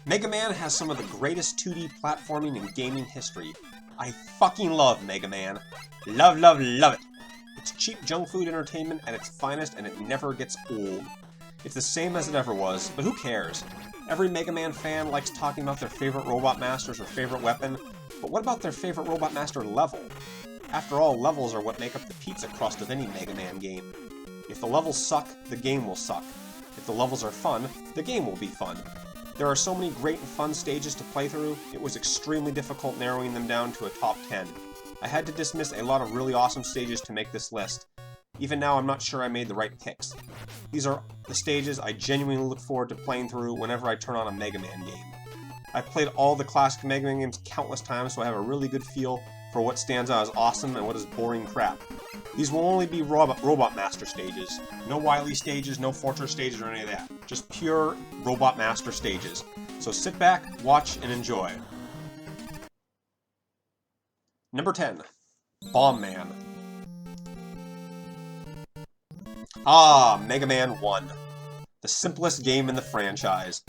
Mega Man has some of the greatest 2D platforming in gaming history. I fucking love Mega Man. Love, love, love it. It's cheap junk food entertainment at its finest, and it never gets old. It's the same as it ever was, but who cares? Every Mega Man fan likes talking about their favorite Robot Masters or favorite weapon, but what about their favorite Robot Master level? After all, levels are what make up the pizza crust of any Mega Man game. If the levels suck, the game will suck. If the levels are fun, the game will be fun. There are so many great and fun stages to play through, it was extremely difficult narrowing them down to a top 10. I had to dismiss a lot of really awesome stages to make this list. Even now, I'm not sure I made the right picks. These are the stages I genuinely look forward to playing through whenever I turn on a Mega Man game. I've played all the classic Mega Man games countless times, so I have a really good feel for what stands out as awesome and what is boring crap. These will only be Robot Master stages. No Wily stages, no Fortress stages, or any of that. Just pure Robot Master stages. So sit back, watch, and enjoy. Number 10. Bomb Man. Ah, Mega Man 1. The simplest game in the franchise.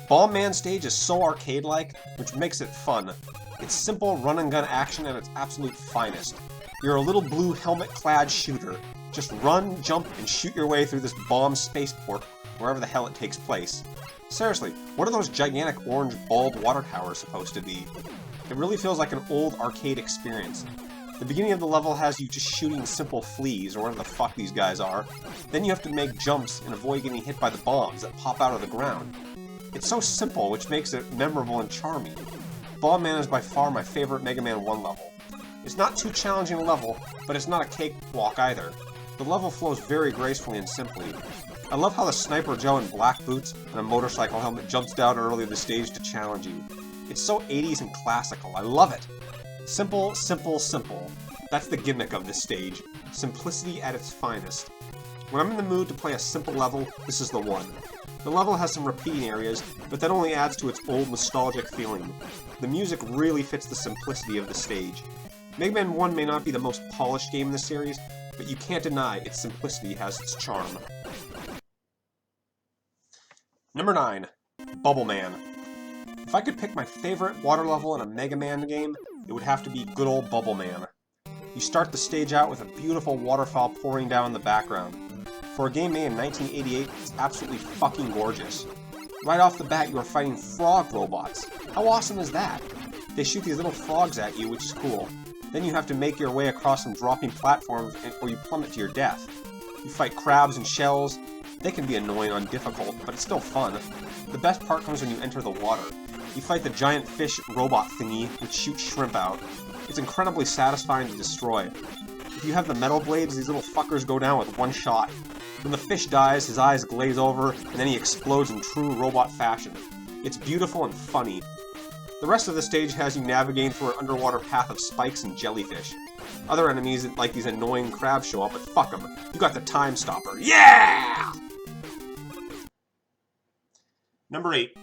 Bomb Man stage is so arcade-like, which makes it fun. It's simple run-and-gun action at its absolute finest. You're a little blue helmet-clad shooter. Just run, jump, and shoot your way through this bomb spaceport, wherever the hell it takes place. Seriously, what are those gigantic orange bald water towers supposed to be? It really feels like an old arcade experience. The beginning of the level has you just shooting simple fleas, or whatever the fuck these guys are. Then you have to make jumps and avoid getting hit by the bombs that pop out of the ground. It's so simple, which makes it memorable and charming. Bomb Man is by far my favorite Mega Man 1 level. It's not too challenging a level, but it's not a cakewalk either. The level flows very gracefully and simply. I love how the Sniper Joe in black boots and a motorcycle helmet jumps down early in the stage to challenge you. It's so 80s and classical. I love it! Simple, simple, simple. That's the gimmick of this stage. Simplicity at its finest. When I'm in the mood to play a simple level, this is the one. The level has some repeating areas, but that only adds to its old nostalgic feeling. The music really fits the simplicity of the stage. Mega Man 1 may not be the most polished game in the series, but you can't deny its simplicity has its charm. Number 9. Bubble Man. If I could pick my favorite water level in a Mega Man game, it would have to be good old Bubble Man. You start the stage out with a beautiful waterfall pouring down in the background. For a game made in 1988, it's absolutely fucking gorgeous. Right off the bat, you are fighting frog robots. How awesome is that? They shoot these little frogs at you, which is cool. Then you have to make your way across some dropping platforms or you plummet to your death. You fight crabs and shells. They can be annoying on difficult, but it's still fun. The best part comes when you enter the water. You fight the giant fish robot thingy, which shoots shrimp out. It's incredibly satisfying to destroy. If you have the metal blades, these little fuckers go down with one shot. When the fish dies, his eyes glaze over, and then he explodes in true robot fashion. It's beautiful and funny. The rest of the stage has you navigating through an underwater path of spikes and jellyfish. Other enemies, like these annoying crabs, show up, but fuck them. You got the Time Stopper. Yeah! Number 8.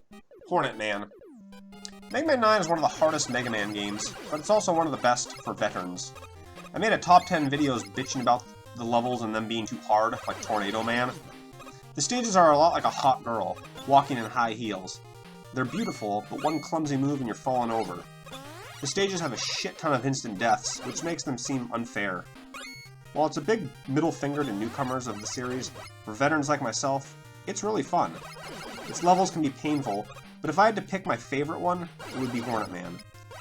Hornet Man. Mega Man 9 is one of the hardest Mega Man games, but it's also one of the best for veterans. I made a top 10 videos bitching about the levels and them being too hard, like Tornado Man. The stages are a lot like a hot girl, walking in high heels. They're beautiful, but one clumsy move and you're falling over. The stages have a shit ton of instant deaths, which makes them seem unfair. While it's a big middle finger to newcomers of the series, for veterans like myself, it's really fun. Its levels can be painful, but if I had to pick my favorite one, it would be Hornet Man.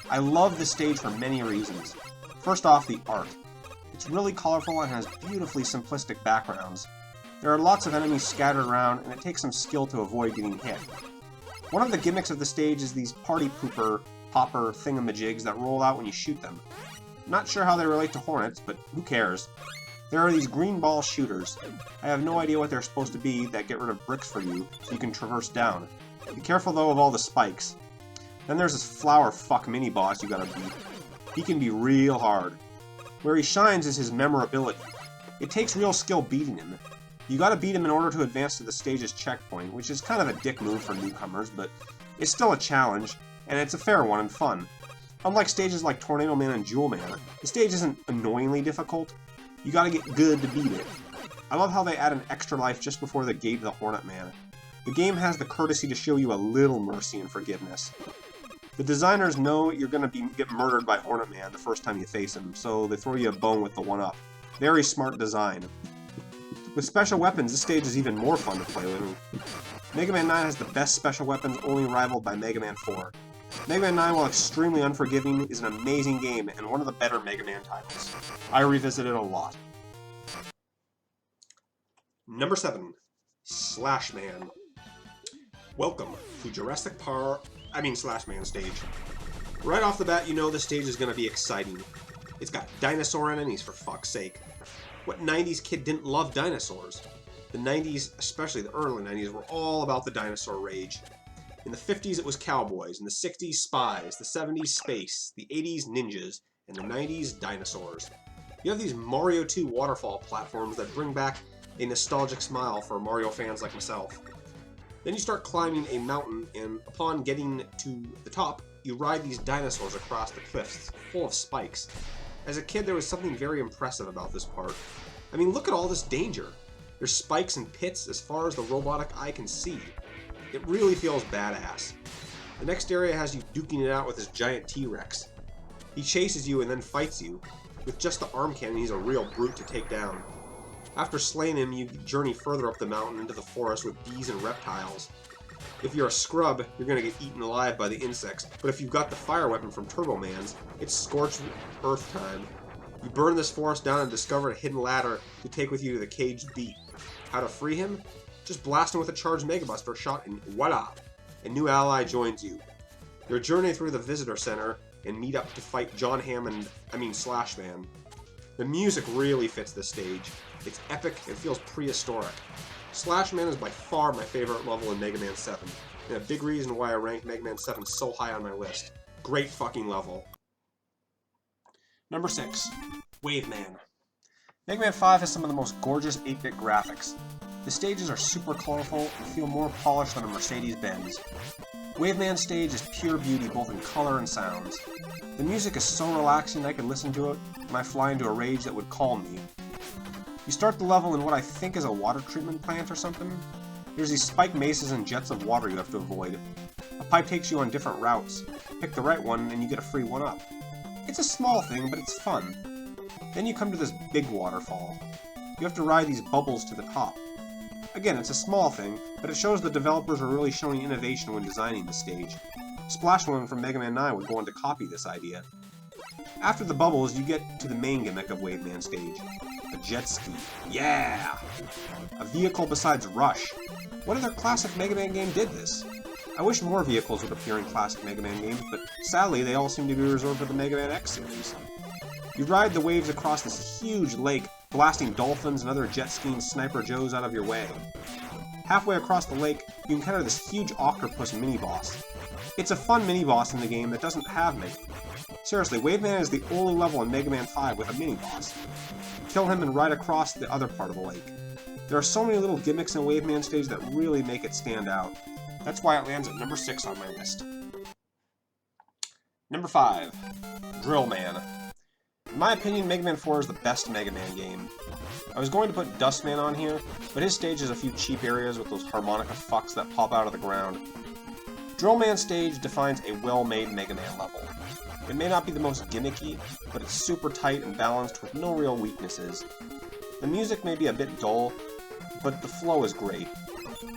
I love this stage for many reasons. First off, the art. It's really colorful and has beautifully simplistic backgrounds. There are lots of enemies scattered around, and it takes some skill to avoid getting hit. One of the gimmicks of the stage is these party pooper, popper thingamajigs that roll out when you shoot them. Not sure how they relate to Hornets, but who cares? There are these green ball shooters. I have no idea what they're supposed to be that get rid of bricks for you, so you can traverse down. Be careful though of all the spikes. Then there's this flower fuck mini-boss you gotta beat. He can be real hard. Where he shines is his memorability. It takes real skill beating him. You gotta beat him in order to advance to the stage's checkpoint, which is kind of a dick move for newcomers, but it's still a challenge, and it's a fair one and fun. Unlike stages like Tornado Man and Jewel Man, the stage isn't annoyingly difficult. You gotta get good to beat it. I love how they add an extra life just before they gave the Hornet Man. the game has the courtesy to show you a little mercy and forgiveness. The designers know you're going to get murdered by Hornet Man the first time you face him, so they throw you a bone with the 1-up. Very smart design. With special weapons, this stage is even more fun to play with. Mega Man 9 has the best special weapons, only rivaled by Mega Man 4. Mega Man 9, while extremely unforgiving, is an amazing game and one of the better Mega Man titles. I revisit it a lot. Number 7. Slash Man. Welcome to Slash Man stage. Right off the bat, you know this stage is going to be exciting. It's got dinosaur enemies, for fuck's sake. What 90s kid didn't love dinosaurs? The 90s, especially the early 90s, were all about the dinosaur rage. In the 50s, it was cowboys. In the 60s, spies. The 70s, space. The 80s, ninjas. And the 90s, dinosaurs. You have these Mario 2 waterfall platforms that bring back a nostalgic smile for Mario fans like myself. Then you start climbing a mountain, and upon getting to the top, you ride these dinosaurs across the cliffs, full of spikes. As a kid, there was something very impressive about this part. I mean, look at all this danger. There's spikes and pits as far as the robotic eye can see. It really feels badass. The next area has you duking it out with this giant T-Rex. He chases you and then fights you. With just the arm cannon, he's a real brute to take down. After slaying him, you journey further up the mountain into the forest with bees and reptiles. If you're a scrub, you're going to get eaten alive by the insects, but if you've got the fire weapon from Turbo Man's, it's scorched earth time. You burn this forest down and discover a hidden ladder to take with you to the caged beat. How to free him? Just blast him with a charged Mega Buster shot and voila! A new ally joins you. You'll journey through the visitor center and meet up to fight Slash Man. The music really fits the stage. It's epic and feels prehistoric. Slash Man is by far my favorite level in Mega Man 7, and a big reason why I ranked Mega Man 7 so high on my list. Great fucking level. Number 6. Wave Man. Mega Man 5 has some of the most gorgeous 8-bit graphics. The stages are super colorful and feel more polished than a Mercedes-Benz. Wave Man stage is pure beauty both in color and sounds. The music is so relaxing I could listen to it when I fly into a rage that would calm me. You start the level in what I think is a water treatment plant or something. There's these spiked mesas and jets of water you have to avoid. A pipe takes you on different routes. Pick the right one and you get a free 1-up. It's a small thing, but it's fun. Then you come to this big waterfall. You have to ride these bubbles to the top. Again, it's a small thing, but it shows the developers are really showing innovation when designing the stage. Splash Woman from Mega Man 9 would go on to copy this idea. After the bubbles, you get to the main gimmick of Wave Man stage. A jet ski. Yeah! A vehicle besides Rush. What other classic Mega Man game did this? I wish more vehicles would appear in classic Mega Man games, but sadly they all seem to be reserved for the Mega Man X series. You ride the waves across this huge lake, blasting dolphins and other jet-skiing Sniper Joes out of your way. Halfway across the lake, you encounter this huge octopus mini-boss. It's a fun mini-boss in the game that doesn't have many. Seriously, Wave Man is the only level in Mega Man 5 with a mini-boss. Kill him and ride across the other part of the lake. There are so many little gimmicks in Wave Man stage that really make it stand out. That's why it lands at number 6 on my list. Number 5. Drill Man. In my opinion, Mega Man 4 is the best Mega Man game. I was going to put Dust Man on here, but his stage has a few cheap areas with those harmonica fucks that pop out of the ground. Drill Man stage defines a well-made Mega Man level. It may not be the most gimmicky, but it's super tight and balanced with no real weaknesses. The music may be a bit dull, but the flow is great.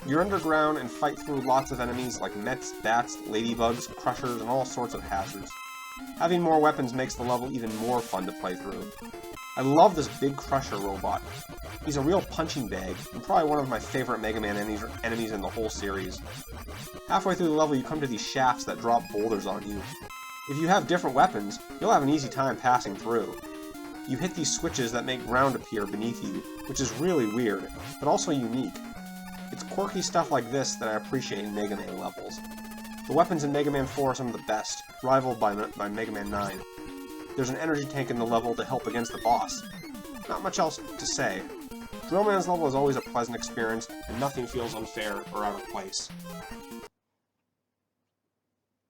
You're underground and fight through lots of enemies like Mets, Bats, Ladybugs, Crushers, and all sorts of hazards. Having more weapons makes the level even more fun to play through. I love this big Crusher robot. He's a real punching bag, and probably one of my favorite Mega Man enemies in the whole series. Halfway through the level you come to these shafts that drop boulders on you. If you have different weapons, you'll have an easy time passing through. You hit these switches that make ground appear beneath you, which is really weird, but also unique. It's quirky stuff like this that I appreciate in Mega Man levels. The weapons in Mega Man 4 are some of the best, rivaled by Mega Man 9. There's an energy tank in the level to help against the boss. Not much else to say. Drill Man's level is always a pleasant experience, and nothing feels unfair or out of place.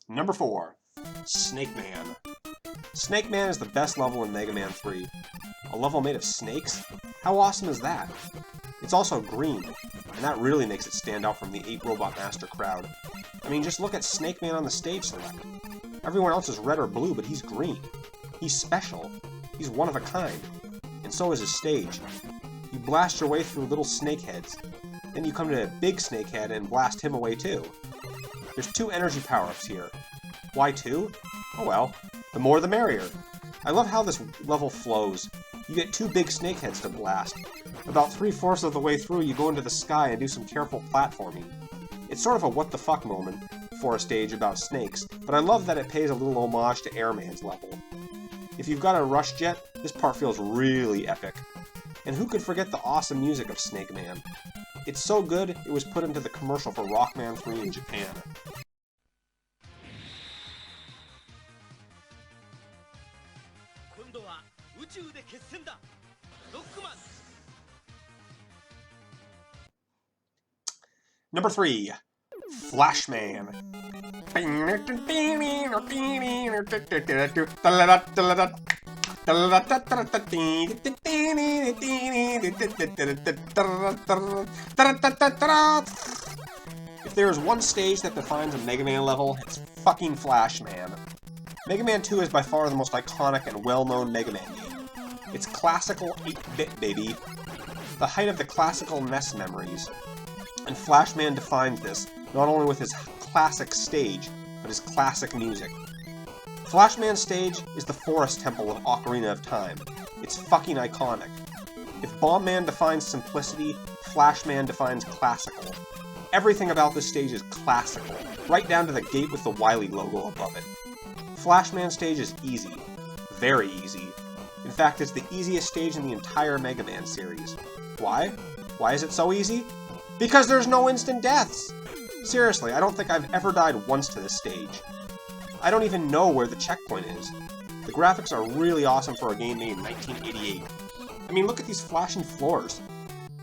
Number 4. Snake Man. Snake Man is the best level in Mega Man 3. A level made of snakes? How awesome is that? It's also green, and that really makes it stand out from the 8 Robot Master crowd. I mean, just look at Snake Man on the stage select. Everyone else is red or blue, but he's green. He's special. He's one of a kind. And so is his stage. You blast your way through little snake heads. Then you come to a big snake head and blast him away too. There's 2 energy power-ups here. Why 2? Oh well, the more the merrier. I love how this level flows. You get 2 big snake heads to blast. About 3/4 of the way through, you go into the sky and do some careful platforming. It's sort of a what the fuck moment for a stage about snakes, but I love that it pays a little homage to Airman's level. If you've got a rush jet, this part feels really epic. And who could forget the awesome music of Snake Man? It's so good, it was put into the commercial for Rockman 3 in Japan. Number 3, Flash Man. If there's one stage that defines a Mega Man level, it's fucking Flash Man. Mega Man 2 is by far the most iconic and well-known Mega Man game. It's classical 8-bit, baby. The height of the classical NES memories. And Flash Man defines this, not only with his classic stage, but his classic music. Flash Man's stage is the Forest Temple of Ocarina of Time. It's fucking iconic. If Bomb Man defines simplicity, Flash Man defines classical. Everything about this stage is classical, right down to the gate with the Wily logo above it. Flash Man's stage is easy. Very easy. In fact, it's the easiest stage in the entire Mega Man series. Why? Why is it so easy? Because there's no instant deaths! Seriously, I don't think I've ever died once to this stage. I don't even know where the checkpoint is. The graphics are really awesome for a game made in 1988. I mean, look at these flashing floors.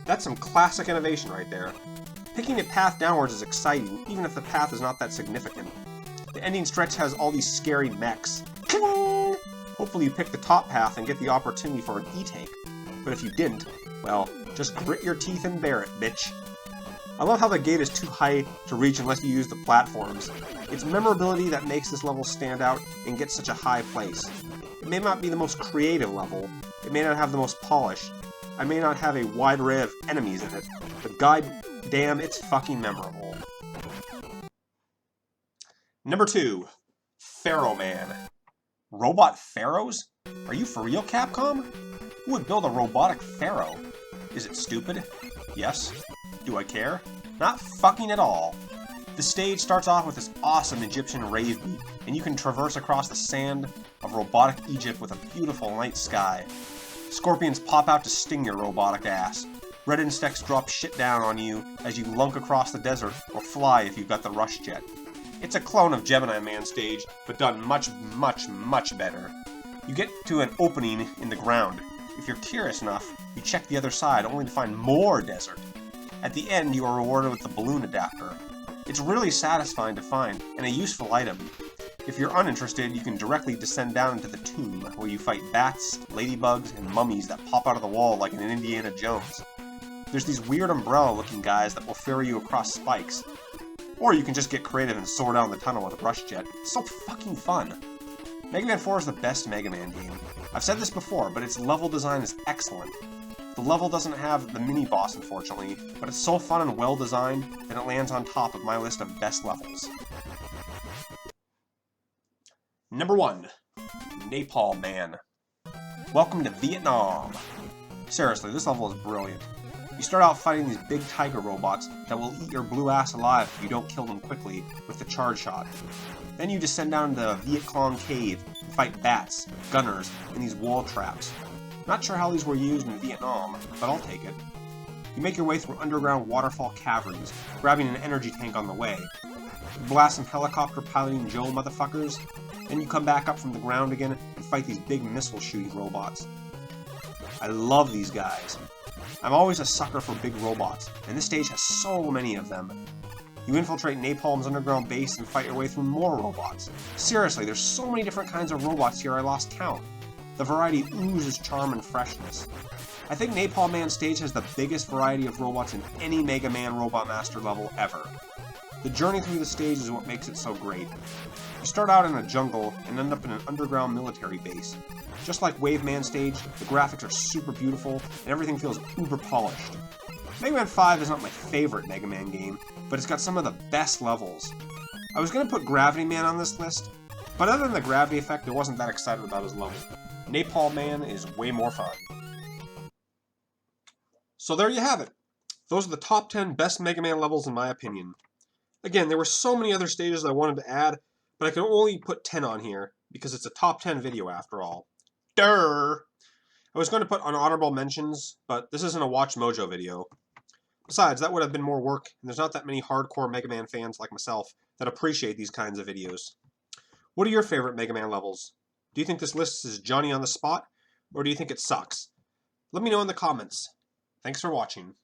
That's some classic innovation right there. Picking a path downwards is exciting, even if the path is not that significant. The ending stretch has all these scary mechs. Hopefully you pick the top path and get the opportunity for an E-take. But if you didn't, well, just grit your teeth and bear it, bitch. I love how the gate is too high to reach unless you use the platforms. It's memorability that makes this level stand out and get such a high place. It may not be the most creative level, it may not have the most polish, I may not have a wide array of enemies in it, but god damn, it's fucking memorable. Number 2, Feroz Man. Robot Feroz? Are you for real, Capcom? Who would build a robotic Pharaoh? Is it stupid? Yes. Do I care? Not fucking at all. The stage starts off with this awesome Egyptian rave beat, and you can traverse across the sand of robotic Egypt with a beautiful night sky. Scorpions pop out to sting your robotic ass. Red insects drop shit down on you as you lunk across the desert, or fly if you've got the rush jet. It's a clone of Gemini Man stage, but done much, much, much better. You get to an opening in the ground. If you're curious enough, you check the other side only to find more desert. At the end, you are rewarded with the balloon adapter. It's really satisfying to find, and a useful item. If you're uninterested, you can directly descend down into the tomb, where you fight bats, ladybugs, and mummies that pop out of the wall like an Indiana Jones. There's these weird umbrella-looking guys that will ferry you across spikes. Or you can just get creative and soar down the tunnel with a rush jet. It's so fucking fun. Mega Man 4 is the best Mega Man game. I've said this before, but its level design is excellent. The level doesn't have the mini-boss, unfortunately, but it's so fun and well-designed that it lands on top of my list of best levels. Number 1, Napalm Man. Welcome to Vietnam. Seriously, this level is brilliant. You start out fighting these big tiger robots that will eat your blue ass alive if you don't kill them quickly with the charge shot. Then you descend down into a Viet Cong cave and fight bats, gunners, and these wall traps. Not sure how these were used in Vietnam, but I'll take it. You make your way through underground waterfall caverns, grabbing an energy tank on the way. You blast some helicopter piloting Joe motherfuckers, then you come back up from the ground again and fight these big missile shooting robots. I love these guys. I'm always a sucker for big robots, and this stage has so many of them. You infiltrate Napalm's underground base and fight your way through more robots. Seriously, there's so many different kinds of robots here I lost count. The variety oozes charm and freshness. I think Napalm Man stage has the biggest variety of robots in any Mega Man Robot Master level ever. The journey through the stage is what makes it so great. You start out in a jungle and end up in an underground military base. Just like Wave Man stage, the graphics are super beautiful and everything feels uber polished. Mega Man 5 is not my favorite Mega Man game, but it's got some of the best levels. I was going to put Gravity Man on this list, but other than the gravity effect, I wasn't that excited about his level. Napalm Man is way more fun. So there you have it. Those are the top 10 best Mega Man levels in my opinion. Again, there were so many other stages I wanted to add, but I can only put 10 on here, because it's a top 10 video after all. Durr! I was going to put unhonorable mentions, but this isn't a Watch Mojo video. Besides, that would have been more work, and there's not that many hardcore Mega Man fans like myself that appreciate these kinds of videos. What are your favorite Mega Man levels? Do you think this list is Johnny on the spot, or do you think it sucks? Let me know in the comments. Thanks for watching.